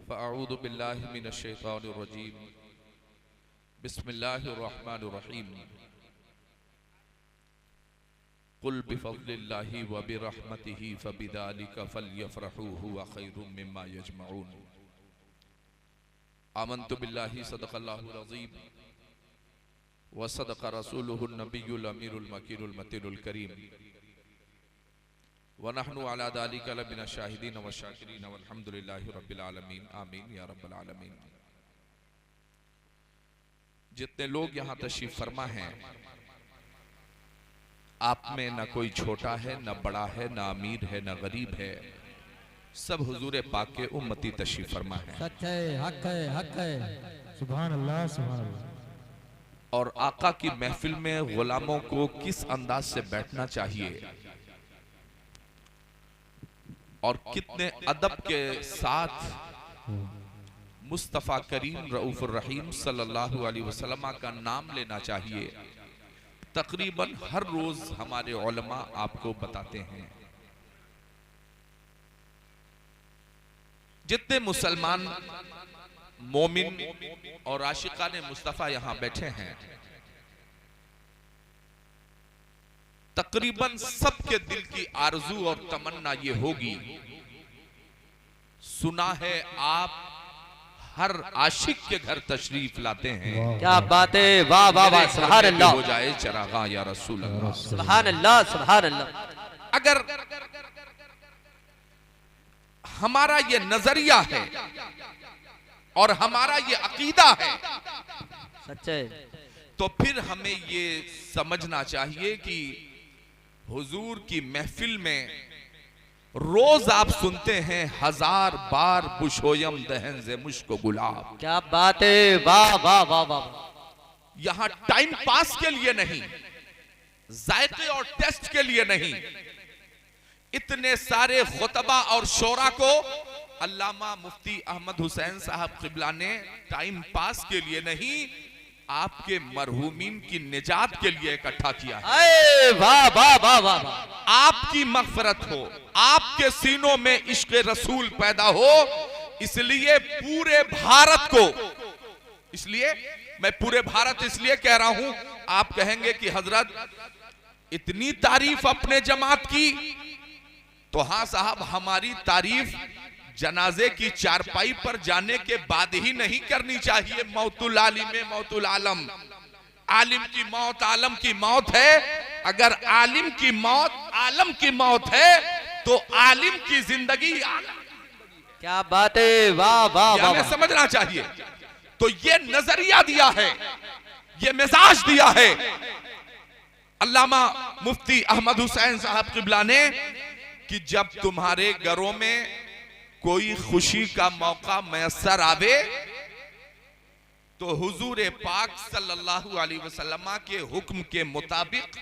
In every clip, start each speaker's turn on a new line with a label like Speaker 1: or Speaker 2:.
Speaker 1: फ़अऊज़ु बिल्लाहि मिनश्शैतानिर्रजीम बिस्मिल्लाहिर्रहमानिर्रहीम क़ुल बिफ़ज़्लिल्लाहि व बिरहमतिहि फ़बिज़ालिका फ़ल्यफ़रहू हुवा ख़ैरुम मिम्मा यजमऊन। आमन्तु बिल्लाहि सदक़ल्लाहुल अज़ीम व सदक़ रसूलुहुन नबियुल अमीरुल मकीनुल मतीनुल करीम व नहनु अला ज़ालिका लमिन शाहिदीन व शाकिरीन वल्हम्दुलिल्लाहि रब्बिल आलमीन। आमीन या रब्बल आलमीन। जितने लोग यहाँ तशरीफ फरमा हैं, आप में न कोई छोटा है, न बड़ा है, न अमीर है, न गरीब है, सब हुजूर पाक के उम्मती तशरीफ फरमा है।
Speaker 2: सच है, हक है, हक है। सुभान अल्लाह, सुभान अल्लाह।
Speaker 1: और आका की महफिल में गुलामों को किस अंदाज से बैठना चाहिए और कितने अदब के साथ मुस्तफ़ा करीम रऊफ़ुर रहीम सल्लल्लाहु अलैहि वसल्लम का नाम लेना चाहिए, तकरीबन हर रोज हमारे उलमा आपको बताते हैं। जितने मुसलमान मोमिन और आशिकाने मुस्तफ़ा यहां बैठे हैं, तकरीबन सबके दिल की आरजू और तमन्ना ये होगी, सुना है आप हर आशिक के घर तशरीफ लाते हैं।
Speaker 2: क्या बात है, वाह वाह वाह, सुभान अल्लाह।
Speaker 1: हो जाए चरागा या रसूल अल्लाह,
Speaker 2: सुभान अल्लाह, सुभान अल्लाह।
Speaker 1: अगर हमारा ये नजरिया है और हमारा ये अकीदा है,
Speaker 2: सच्चे,
Speaker 1: तो फिर हमें ये समझना चाहिए कि हुजूर की महफिल में रोज आप सुनते हैं 1000 बार बुशोयम दहन से मुश्को गुलाब।
Speaker 2: क्या बात है, वाह वाह वाह वाह।
Speaker 1: यहां टाइम पास के लिए नहीं, जायके और टेस्ट के लिए नहीं, इतने सारे खुतबा और शोरा को अल्लामा मुफ्ती अहमद हुसैन साहब क़िबला ने टाइम पास के लिए नहीं, आपके मरहूमीन की निजात के लिए इकट्ठा किया है।
Speaker 2: वाह वाह वाह वाह।
Speaker 1: आपकी मग़फ़िरत हो, आपके सीनों में इश्क़ रसूल पैदा हो, इसलिए पूरे भारत को, इसलिए मैं पूरे भारत इसलिए कह रहा हूं, आप कहेंगे कि हजरत इतनी तारीफ अपने जमात की, तो हाँ साहब, हमारी तारीफ जनाजे की चारपाई पर जाने के बाद ही नहीं करनी चाहिए। मौतुल आलिम मौतुल आलम, आलिम की मौत आलम की मौत है। अगर आलिम की मौत आलम की मौत है, तो आलिम की जिंदगी
Speaker 2: क्या बात है, वाह वाह वाह।
Speaker 1: हमें समझना चाहिए। तो ये नजरिया दिया है, ये मिजाज दिया है अल्लामा मुफ्ती अहमद हुसैन साहब क़िबला ने, कि जब तुम्हारे घरों में कोई खुशी का मौका मैसर आवे, तो हुजूर पाक सल्लल्लाहु अलैहि वसल्लम के हुक्म के मुताबिक,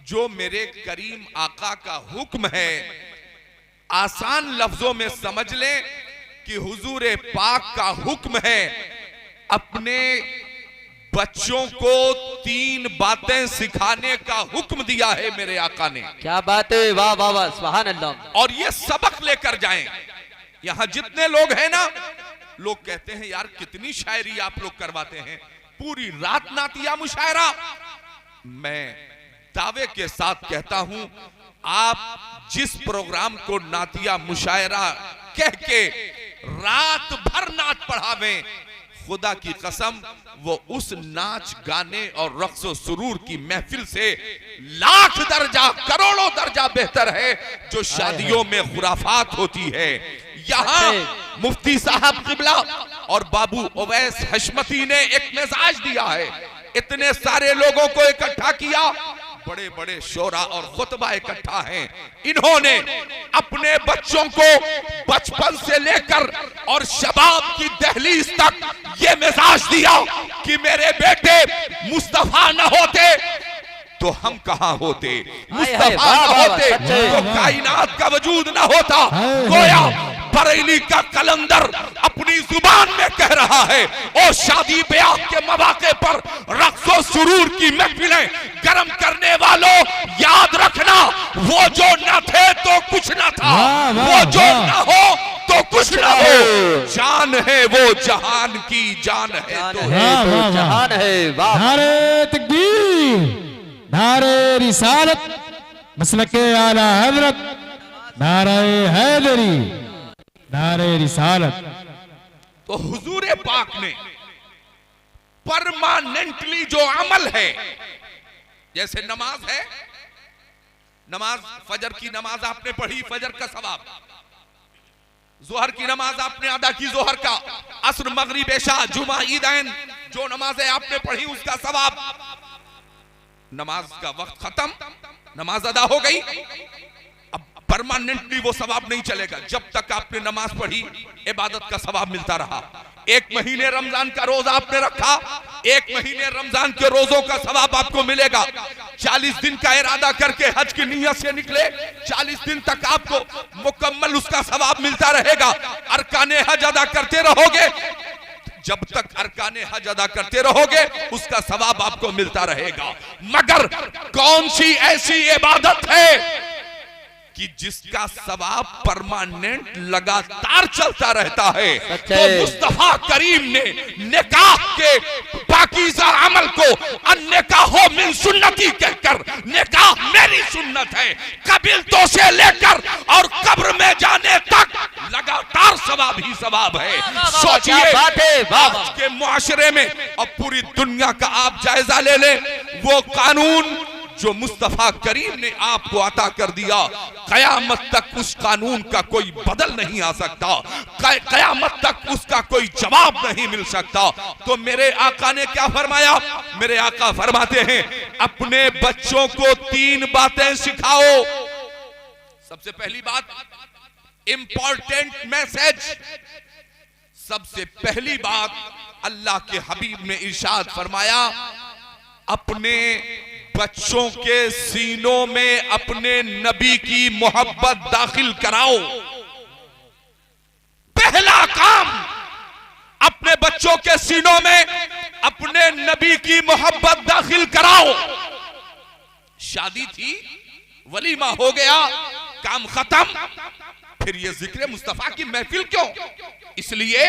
Speaker 1: जो मेरे करीम आका का हुक्म है, आसान लफ्जों में समझ लें कि हुजूर पाक का हुक्म है, अपने बच्चों को 3 बातें सिखाने का हुक्म दिया है मेरे आका ने।
Speaker 2: क्या बात है, वाह वाह वाह, सुभान अल्लाह।
Speaker 1: और ये सबक लेकर जाएं। यहां जितने लोग हैं ना, लोग कहते हैं यार कितनी शायरी आप लोग करवाते हैं, पूरी रात नातिया मुशायरा। मैं दावे के साथ कहता हूं, आप जिस प्रोग्राम को नातिया मुशायरा कह के रात भर नाच पढ़ावें, खुदा की कसम वो उस नाच गाने और रक्स सुरूर की महफिल से लाख दर्जा, करोड़ों दर्जा बेहतर है जो शादियों में खुराफात होती है। यहाँ मुफ्ती साहब क़िबला और बाबू उवैस हशमती ने एक मिजाज दिया है, इतने सारे लोगों को इकट्ठा किया, बड़े बड़े शोरा और खुतबा इकट्ठा हैं। इन्होंने अपने बच्चों को बचपन से लेकर और शबाब की दहलीज तक ये मिजाज दिया कि मेरे बेटे मुस्तफा न होते तो हम कहां होते, मुस्तफा न होते तो कायनात का वजूद न होता। गोया बरेली का कलंदर अपनी जुबान में कह रहा है, और शादी ब्याह के मौके पर रक्सो सुरूर की महफिलें गर्म करने वालों, याद रखना, वो जो न थे तो कुछ न था, वो जो न हो तो तो कुछ ना हो, जान है वो जहान की जान है तो
Speaker 3: जहान है। वाह,
Speaker 2: नारे तकबीर, नारे रिसालत, मसलके आला हजरत, नारे हैदरी, नारे रिसालत।
Speaker 1: तो हुजूर पाक ने परमानेंटली जो अमल है, जैसे नमाज है, नमाज फजर की नमाज आपने पढ़ी, फजर का सवाब, जोहर की नमाज आपने अदा की, जोहर का, असर मगरिब इशा जुमा ईदैन जो नमाजें आपने पढ़ी उसका सवाब। नमाज का वक्त खत्म, नमाज अदा हो गई, अब परमानेंटली वो सवाब नहीं चलेगा। जब तक आपने नमाज पढ़ी इबादत का सवाब मिलता रहा। एक महीने रमजान का रोजा आपने रखा, एक महीने रमजान के रोजों का सवाब आपको मिलेगा। 40 दिन का इरादा करके हज की नीयत से निकले, 40 दिन तक आपको मुकम्मल उसका सवाब मिलता रहेगा। अरकाने हज अदा करते रहोगे, जब तक अरकाने हज अदा करते रहोगे उसका सवाब आपको मिलता रहेगा। मगर कौन सी ऐसी इबादत है कि जिसका सवाब परमानेंट लगातार चलता रहता है? तो मुस्तफा करीम ने निकाह के पाकीज़ा अमल को अन्निकाहो मिन सुन्नती कहकर, निकाह मेरी सुन्नत है, कबीलतों से लेकर और कब्र में जाने तक लगातार सवाब ही सवाब है। सोचिए आज के मुआशरे में, अब पूरी दुनिया का आप जायजा ले लें, वो कानून जो मुस्तफा करीम ने आपको अता कर दिया, कयामत तक उस कानून का कोई बदल नहीं आ सकता, कयामत तक उसका कोई जवाब नहीं मिल सकता। तो मेरे आका ने क्या फरमाया? मेरे आका फरमाते हैं, अपने बच्चों को 3 बातें सिखाओ। सबसे पहली बात, इंपॉर्टेंट मैसेज, सबसे पहली बात अल्लाह के हबीब ने इरशाद फरमाया, अपने बच्चों के सीनों में अपने नबी की मोहब्बत दाखिल कराओ। पहला काम, अपने बच्चों के सीनों में अपने नबी की मोहब्बत दाखिल कराओ। शादी थी, वलीमा हो गया, काम खत्म, फिर ये जिक्र मुस्तफा की महफिल क्यों? इसलिए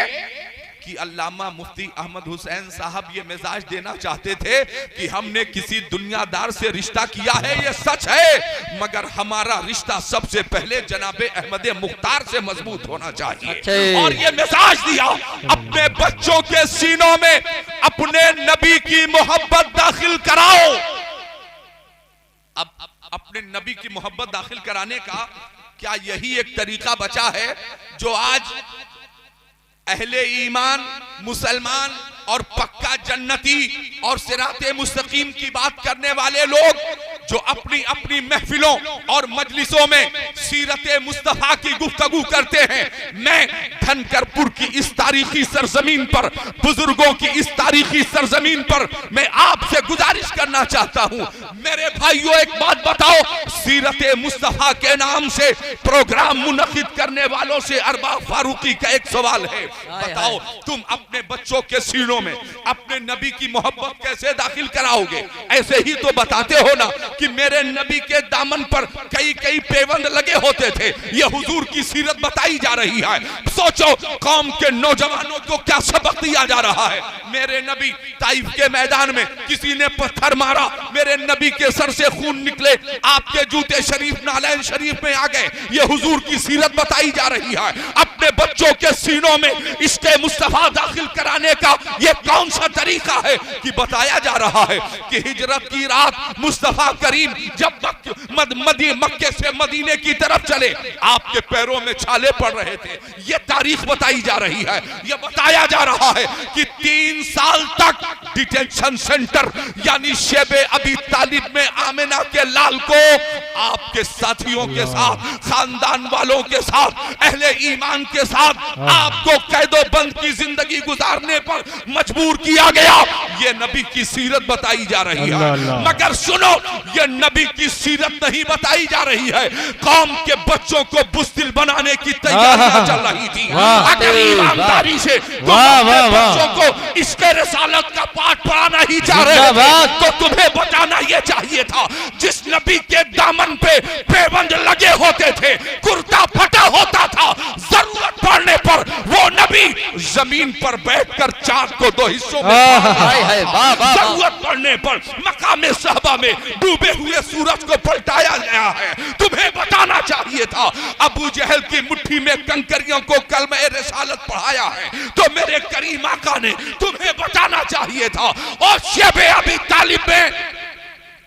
Speaker 1: कि अल्लामा मुफ्ती अहमद हुसैन साहब ये मिजाज देना चाहते थे कि हमने किसी दुनियादार से रिश्ता किया है, ये सच है, मगर हमारा रिश्ता सबसे पहले जनाबे अहमद मुख्तार से मजबूत होना चाहिए। और ये मिजाज दिया, अपने बच्चों के सीनों में अपने नबी की मोहब्बत दाखिल कराओ। अब अपने नबी की मोहब्बत दाखिल कराने का क्या यही एक तरीका बचा है जो आज अहले ईमान, मुसलमान और पक्का जन्नती और सिराते मुस्तकीम की बात करने वाले लोग जो अपनी अपनी महफिलों और मजलिसों में सीरते मुस्तफा की गुफ्तगू करते हैं? मैं धनकरपुर की इस तारीखी सरजमीन पर, बुजुर्गों की इस तारीखी सरजमीन पर मैं आपसे गुजारिश करना चाहता हूं, मेरे भाइयों एक बात बताओ, सीरते मुस्तफा के नाम से प्रोग्राम मुनक्किद करने वालों से अरबाब फारूकी का एक सवाल है, बताओ तुम अपने बच्चों के सीनों में अपने नबी की मोहब्बत कैसे दाखिल कराओगे? ऐसे ही तो बताते हो ना कि मेरे नबी के दामन पर कई कई पेबंद लगे होते थे। ये हुजूर की सीरत बताई जा रही है। सोचो कौम के नौजवानों को क्या सबक दिया जा रहा है। मेरे नबी ताइफ के मैदान में किसी ने पत्थर मारा, मेरे नबी के सर से खून निकले, आपके जूते शरीफ नालैन शरीफ में आ गए। ये हुजूर की सीरत बताई जा रही है। अपने बच्चों के सीनों में इश्क़े मुस्तफा दाखिल कराने का ये कौन सा तरीका है कि बताया जा रहा है कि हिजरत की रात मुस्तफा करीम जब मक्के से मदीने की तरफ चले, आपके पैरों में छाले पड़ रहे थे। ये तारीख बताई जा रही है। ये बताया जा रहा है कि 3 साल तक डिटेंशन सेंटर यानी शेबे अबी तालिब में आमिना के लाल को आपके साथियों के साथ, खानदान वालों के साथ, अहले ईमान के साथ आपको कैदो बंद की जिंदगी गुजारने पर मजबूर किया गया। ये नबी की सीरत बताई जा रही है। मगर सुनो, ये नबी की सीरत नहीं बताई जा रही है, कौम के बच्चों को बुज़दिल बनाने की तैयारियां चल रही थी। अगर ईमानदारी से बच्चों को इसके रिसालत का पाठ पढ़ाना ही चाह रहे थे तो तुम्हें बताना यह चाहिए था, जिस नबी के दामन पे पेबंद लगे होते थे, कुर्ता फटा होता था, जरूरत पड़ने नबी जमीन पर बैठकर चांद को दो हिस्सों में जरूरत पड़ने पर मकामे सहबा में डूबे हुए सूरज को पलटाया गया है। तुम्हें बताना चाहिए था। अबू जहल की मुट्ठी में कंकरियों को कलमे रिसालत पढ़ाया है तो मेरे करीम आका ने तुम्हें बताना चाहिए था। और शेबे अबी तालिब में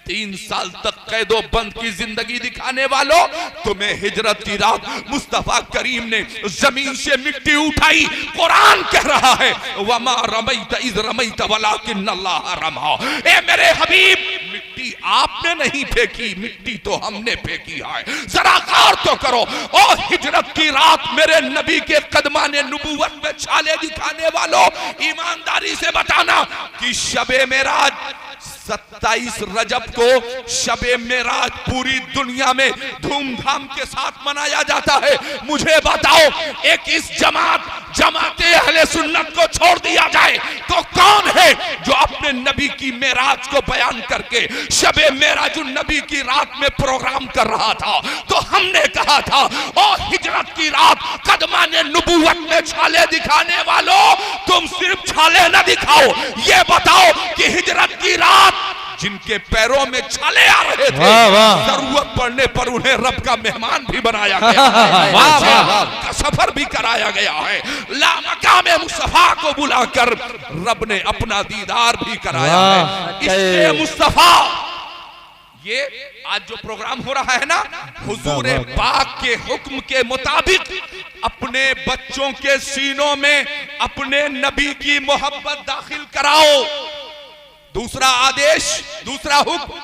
Speaker 1: 3 साल तक कैदो बंद की जिंदगी दिखाने वालों, तुम्हें हिजरत की रात मुस्तफा करीम ने जमीन से मिट्टी उठाई। कुरान कह रहा है वमा रमैत इज़ रमैत वलाकिन्नल्लाह रमा। ए मेरे हबीब, मिट्टी आपने नहीं फेंकी, मिट्टी तो हमने फेंकी है। जरा गौर तो करो। और हिजरत की रात मेरे नबी के कदमाने नबूवत में छाले दिखाने वालों, ईमानदारी से बताना कि शबे मेराज 27 रजब को शबे मेराज पूरी दुनिया में धूमधाम के साथ मनाया जाता है। मुझे बताओ, एक इस जमाते अहले सुन्नत को छोड़ दिया जाए तो कौन है जो अपने नबी की मेराज को बयान करके शबे मेराजुन नबी की रात में प्रोग्राम कर रहा था? तो हमने कहा था और हिजरत की रात कदमाने नबूवत में छाले दिखाने वालों, तुम सिर्फ छाले न दिखाओ, ये बताओ कि हिजरत की रात जिनके पैरों में छाले आ रहे थे, जरूरत पड़ने पर उन्हें रब का मेहमान भी बनाया गया है, सफर भी कराया गया है, लामकामे मुस्तफा को बुलाकर रब ने अपना दीदार भी कराया है। इसलिए मुस्तफा, ये आज जो प्रोग्राम हो रहा है ना, हुजूर पाक के हुक्म के मुताबिक अपने बच्चों के सीनों में अपने नबी की मोहब्बत दाखिल कराओ। दूसरा आदेश, दूसरा हुक्म,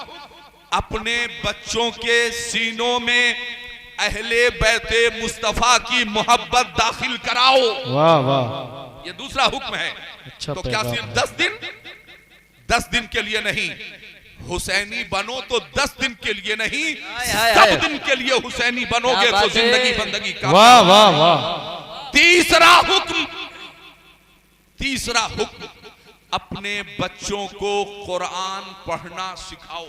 Speaker 1: अपने बच्चों के सीनों में अहले बैते मुस्तफा की मोहब्बत दाखिल कराओ।
Speaker 2: वाह वाह,
Speaker 1: ये दूसरा हुक्म है।
Speaker 2: अच्छा,
Speaker 1: तो क्या सिर्फ 10 दिन के लिए नहीं, हुसैनी बनो तो 10 दिन के लिए नहीं, सब दिन के लिए हुसैनी बनोगे तो जिंदगी बंदगी का।
Speaker 2: वाह वाह वाह।
Speaker 1: तीसरा हुक्म, अपने बच्चों को कुरान पढ़ना सिखाओ।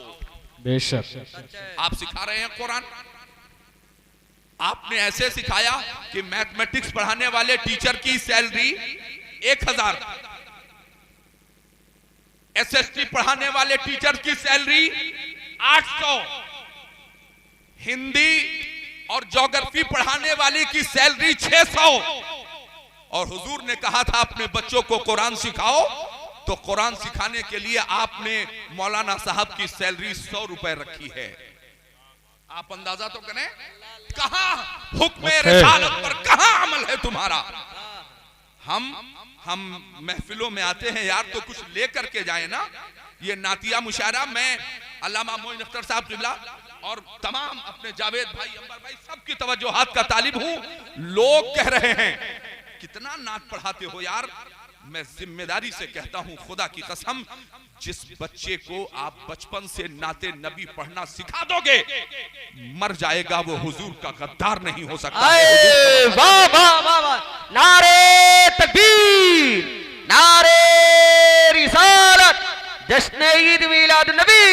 Speaker 2: बेशक
Speaker 1: आप सिखा रहे हैं कुरान। आपने ऐसे सिखाया कि मैथमेटिक्स पढ़ाने वाले टीचर की सैलरी 1000, एसएसटी पढ़ाने वाले टीचर की सैलरी 800, हिंदी और ज्योग्राफी पढ़ाने वाले की सैलरी 600। और हुजूर ने कहा था अपने बच्चों को कुरान सिखाओ, तो कुरान सिखाने के लिए आपने मौलाना साहब की सैलरी 100 रुपए रखी है। आप अंदाजा तो करें, कहां हुक्म रिसालत पर कहां अमल है तुम्हारा? हम महफिलों में आते हैं यार तो कुछ लेकर के जाए ना। ये नातिया मुशायरा, मैं अल्लामा मोइन अख्तर साहब किबला और तमाम अपने जावेद भाई, अंबर भाई, सबकी तवज्जोहात का तालिब हूं। लोग कह रहे हैं कितना नात पढ़ाते हो यार। मैं जिम्मेदारी से कहता हूं, खुदा की कसम, जिस बच्चे को आप बचपन से नाते नबी पढ़ना सिखा दोगे, मर जाएगा वो हुजूर का गद्दार नहीं हो सकता।
Speaker 3: वाह वाह वाह वाह, नारे तकबीर, नारे रिसालत, जश्न ईद मिलाद नबी,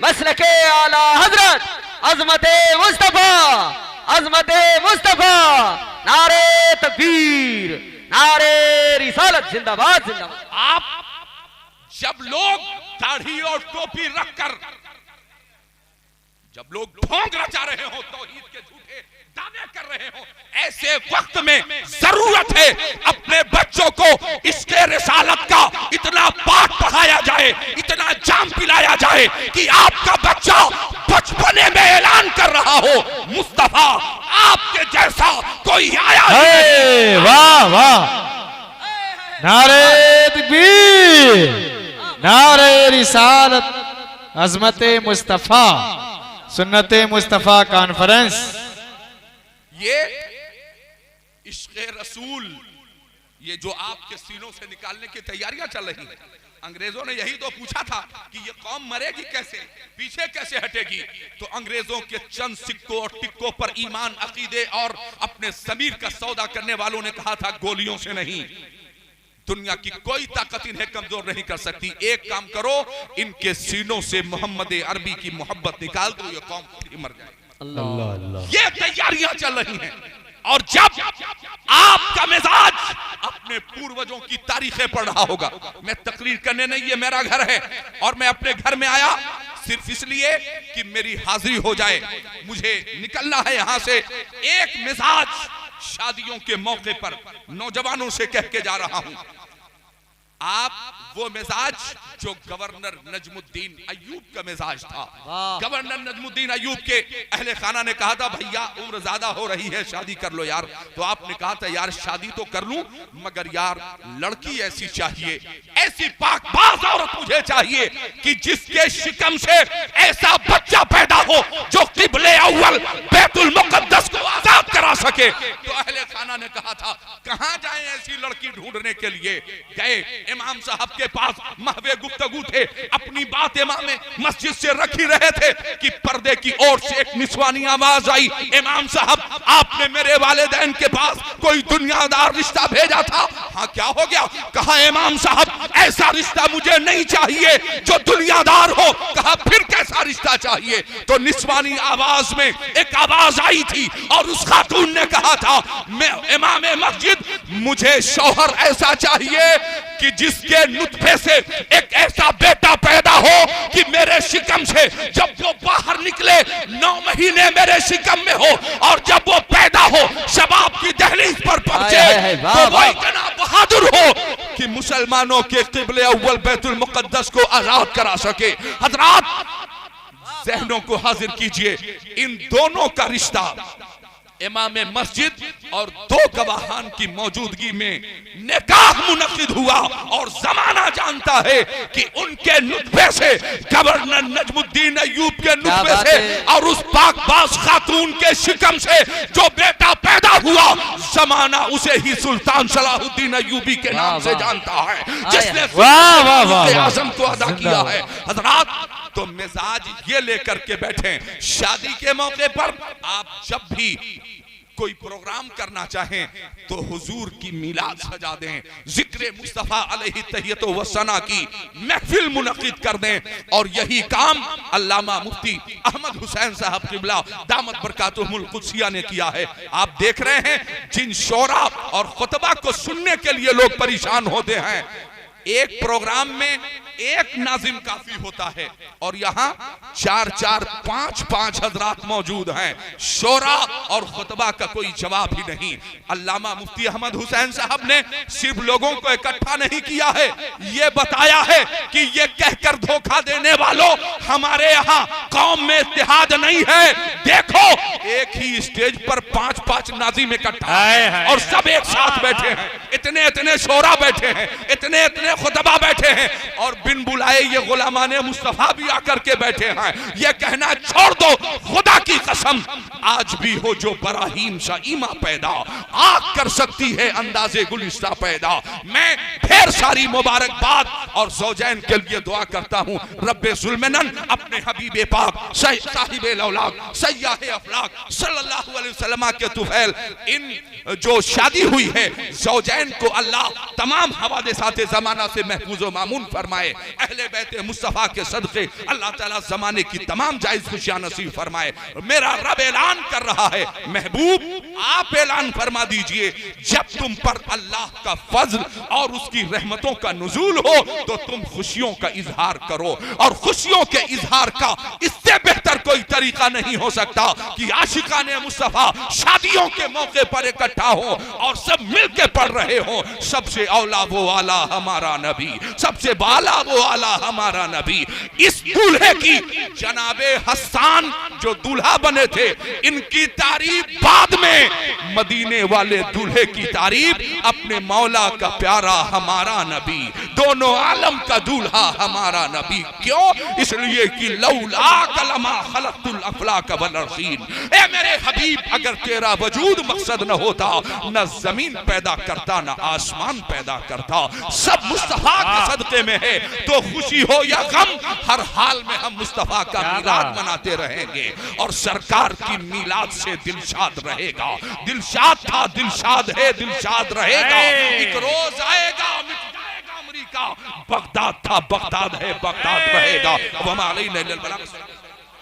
Speaker 3: मसलके आला हजरत, अजमते मुस्तफा, अजमते मुस्तफा, नारे तकबीर, नारे रिसालत, जिंदाबाद जिंदाबाद।
Speaker 1: आप जब लोग दाढ़ी और टोपी रखकर, जब लोग ढोंग रचा रहे हो, तौहीद के झूठे दावे कर रहे हो, ऐसे वक्त में जरूरत है अपने बच्चों को इसके रिसालत का इतना पाठ पढ़ाया जाए, इतना जाम पिलाया जाए कि आपका बच्चा बचपने में ऐलान कर रहा हो, मुस्तफा आपके जैसा कोई आया नहीं।
Speaker 2: वाह वाह, नारे तकबीर, नारे रिसालत, अज़मते मुस्तफा, सुन्नते मुस्तफा कॉन्फ्रेंस।
Speaker 1: ये इश्क़े रसूल, ये जो आपके सीनों से निकालने की तैयारियां चल रही हैं, अंग्रेजों ने यही तो पूछा था कि ये कौम मरेगी कैसे, पीछे कैसे हटेगी। तो अंग्रेजों के चंद सिक्कों और टिक्कों पर ईमान, अकीदे और अपने ज़मीर का सौदा करने वालों ने कहा था गोलियों से नहीं, दुनिया की कोई ताकत इन्हें कमजोर नहीं कर सकती। एक काम करो, इनके सीनों से मोहम्मद अरबी की मोहब्बत निकाल दो, ये कौम खुद ही मर जाए।
Speaker 2: अल्लाह अल्लाह।
Speaker 1: ये तैयारियां चल रही हैं। और जब आपका मिजाज अपने पूर्वजों की तारीखें पढ़ रहा होगा। मैं तकरीर करने नहीं, ये मेरा घर है और मैं अपने घर में आया सिर्फ इसलिए कि मेरी हाजिरी हो जाए, मुझे निकलना है यहां से। एक मिजाज शादियों के मौके पर नौजवानों से कह के जा रहा हूं, आप वो मिजाज जो गवर्नर नजमुद्दीन अय्यूब का मिजाज था। गवर्नर नजमुद्दीन अय्यूब के अहले खाना ने कहा था भैया उम्र ज्यादा हो रही है, शादी कर लो यार। तो आपने कहा था यार शादी तो कर लूं मगर यार लड़की ऐसी चाहिए, ऐसी पाकबाज औरत मुझे चाहिए कि जिसके शिकम से ऐसा बच्चा पैदा हो जो किबले अव्वल बैतुल मुकद्दस को आजाद करा सके। तो अहले खाना ने कहा था कहां जाएं ऐसी लड़की ढूंढने के लिए। गए इमाम साहब के पास, महवे गुफ्तगू थे, अपनी बात इमाम मस्जिद से रख ही रहे थे कि पर्दे की ओर से एक निस्वानी आवाज आई, इमाम साहब आपने मेरे वालिदैन के पास कोई दुनियादार रिश्ता भेजा था। हाँ क्या हो गया? कहा इमाम साहब ऐसा रिश्ता मुझे नहीं चाहिए जो दुनियादार हो। कहा फिर कैसा रिश्ता चाहिए? तो निस्वानी आवाज में एक आवाज आई थी और उस खातून ने कहा था मैं इमाम मस्जिद मुझे शौहर ऐसा चाहिए कि जिसके नुतफे से एक ऐसा बेटा पैदा हो कि मेरे शिकम से जब वो बाहर निकले 9 महीने मेरे शिकम में हो और जब वो पैदा हो शबाब की दहलीज पर पहुंचे तो वो इतना बहादुर हो कि मुसलमानों के किबले अव्वल बैतुल मुकद्दस को आजाद करा सके। हजरात ज़हनों को हाजिर कीजिए, इन दोनों का रिश्ता इमाम मस्जिद और 2 गवाहान की मौजूदगी में निकाह मुनक्किद हुआ और जमाना जानता है कि उनके नुतफे से गवर्नर नजमुद्दीन अय्यूब के नुतफे से और उस पाकबाज खातून के शिकम से जो बेटा पैदा हुआ जमाना उसे ही सुल्तान सलाहुद्दीन अय्यूबी के नाम से जानता है जिसने आज़म को अदा किया है। हजरात तो मिजाज ये लेकर के बैठे शादी के मौके पर आप जब भी कोई प्रोग्राम करना चाहें तो हुजूर की मिलाद सजा दें, जिक्र मुस्तफा अलैहि तहियतो व सना की महफिल मुनक्किद कर दें। और यही काम अल्लामा मुफ्ती अहमद हुसैन साहब किबला दामत बरकातुहुल कुद्सिया ने किया है। आप देख रहे हैं जिन शोरा और खुतबा को सुनने के लिए लोग परेशान होते हैं, एक प्रोग्राम में एक नाजिम काफी होता है और यहाँ 4-4, 5-5 हजरात मौजूद हैं। शोरा और खुतबा का कोई जवाब ही नहीं। अल्लामा मुफ्ती अहमद हुसैन साहब ने सिर्फ लोगों को इकट्ठा नहीं किया है, ये बताया है कि ये कहकर धोखा देने वालों हमारे यहाँ कौम में इत्तेहाद नहीं है। देखो एक ही स्टेज पर 5-5 नाजिम इकट्ठा और सब एक साथ बैठे हैं, इतने इतने शोरा बैठे हैं, इतने इतने खुतबा बैठे हैं और बिन बुलाए ये गुलामाने मुस्तफा भी आकर के बैठे हैं। ये कहना छोड़ दो, खुदा की कसम आज भी हो जो बराहीम सा ईमा पैदा, आग कर सकती है अंदाजे गुलिस्ता पैदा। मैं ढेर सारी मुबारकबाद और ज़ौजैन के लिए दुआ करता हूँ रब्बे ज़ुल्मनन अपने हबीबे पाक साहिबे लौलाक सय्याहे अफलाक सल्लल्लाहु अलैहि वसल्लम के तुफैल इन जो शादी हुई है ज़ौजैन को अल्लाह तमाम हवादिसाते ज़माना से महफूज व मामून फरमाए। अहले बैत मुस्तफा के सदक़े अल्लाह ताला ज़माने की तमाम जायज़ खुशियां नसीब फरमाए। मेरा रब ऐलान कर रहा है, महबूब आप ऐलान फरमा दीजिए जब तुम पर अल्लाह का फज़ल और उसकी रहमतों का नुज़ूल हो तो तुम खुशियों का इजहार करो। और खुशियों के इजहार का इससे बेहतर कोई तरीका नहीं हो सकता कि आशिकाने मुस्तफा शादियों के मौके पर इकट्ठा हो और सब मिलके पढ़ रहे हो सबसे औला वो आला हमारा नबी, सबसे बाला वो आला हमारा नबी। इस दूल्हे की जनाबे हसन जो दूल्हा बने थे इनकी तारीफ बाद में, मदीने वाले दूल्हे की तारीफ अपने मौला का प्यारा हमारा नबी, दोनों आलम का दूल्हा हमारा नबी। क्यों? इसलिए कि लौला कलमा खलक़तुल अफ़लाक वल अर्ज़ीन, ए मेरे हबीब अगर तेरा वजूद मकसद न होता न जमीन पैदा करता न आसमान पैदा करता। सब मुस्तफा के सदक़े में है तो खुशी हो या गम हर हाल में हम मुस्तफा का मिलाद मनाते रहेंगे और सरकार की मिलाद से दिलशाद रहेगा। दिलशाद था, दिलशाद है, दिलशाद रहेगा। एक रोज आएगा मिट जाएगा अमरीका, बगदाद था, बगदाद है, बगदाद रहेगा।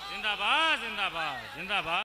Speaker 4: जिंदाबाद जिंदाबाद जिंदाबाद।